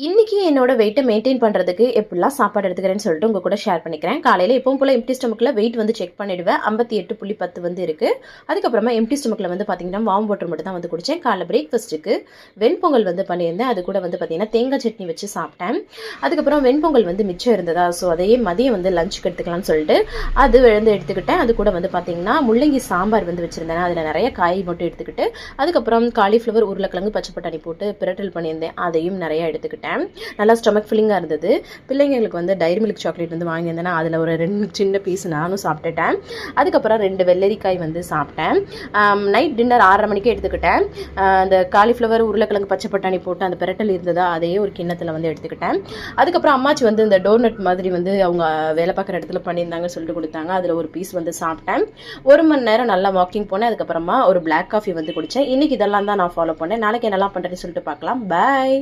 இன்னைக்கு என்னோட வெயிட்டை மெயின்டைன் பண்ணுறதுக்கு எப்படிலாம் சாப்பாடு எடுத்துக்கிறேன்னு சொல்லிட்டு உங்கள் கூட ஷேர் பண்ணிக்கிறேன். காலையில் எப்பவும் போல் எம்டி ஸ்டமக்கில் வெயிட் வந்து செக் பண்ணிவிடுவேன். 58.10 வந்து இருக்குது. அதுக்கப்புறமா எம்டி ஸ்டமக்கில் வந்து பார்த்திங்கன்னா வார்ம் வாட்டர் மட்டும் தான் வந்து குடித்தேன். காலைல பிரேக்ஃபாஸ்ட்டுக்கு வெண்பொங்கல் வந்து பண்ணியிருந்தேன். அது கூட வந்து பார்த்திங்கன்னா தேங்காய் சட்னி வச்சு சாப்பிட்டேன். அதுக்கப்புறம் வெண்பொங்கல் வந்து மிச்சம் இருந்ததா, ஸோ அதையே மதியம் வந்து லஞ்சுக்கு எடுத்துக்கலாம்னு சொல்லிட்டு அது வந்து எடுத்துக்கிட்டேன். அது கூட வந்து பார்த்திங்கன்னா முள்ளங்கி சாம்பார் வந்து வச்சுருந்தேன். அதில் நிறைய காய் மட்டும் எடுத்துக்கிட்டு அதுக்கப்புறம் காலிஃப்ளவர், உருளைக்கிழங்கு, பச்சை பட்டாணி போட்டு பிரட்டல் பண்ணியிருந்தேன். அதையும் நிறையா எடுத்துக்கிட்டேன். நல்லா ஸ்டொமக் ஃபில்லிங்காக இருந்தது. பிள்ளைங்களுக்கு வந்து டைரி மில்க் சாக்லேட் வந்து வாங்கியிருந்தேன்னா அதில் ஒரு 2 சின்ன பீஸ் நானும் சாப்பிட்டுட்டேன். அதுக்கப்புறம் 2 வெள்ளரிக்காய் வந்து சாப்பிட்டேன். நைட் டின்னர் 6:30 மணிக்கு எடுத்துக்கிட்டேன். அந்த காலிஃப்ளவர், உருளைக்கிழங்கு, பச்சை பட்டாணி போட்டு அந்த பிரட்டல் இருந்ததா, அதையே ஒரு கிண்ணத்தில் வந்து எடுத்துக்கிட்டேன். அதுக்கப்புறம் அம்மாச்சி வந்து இந்த டோனட் மாதிரி வந்து அவங்க வேலை பார்க்குற இடத்துல பண்ணியிருந்தாங்கன்னு சொல்லிட்டு கொடுத்தாங்க. அதில் ஒரு பீஸ் வந்து சாப்பிட்டேன். 1 மணி நேரம் நல்லா வாக்கிங் போனேன். அதுக்கப்புறமா ஒரு பிளாக் காஃபி வந்து குடித்தேன். இன்றைக்கி இதெல்லாம் தான் நான் ஃபாலோ பண்ணேன். நாளைக்கு என்னெல்லாம் பண்ணுறேன்னு சொல்லிட்டு பார்க்கலாம். பாய்.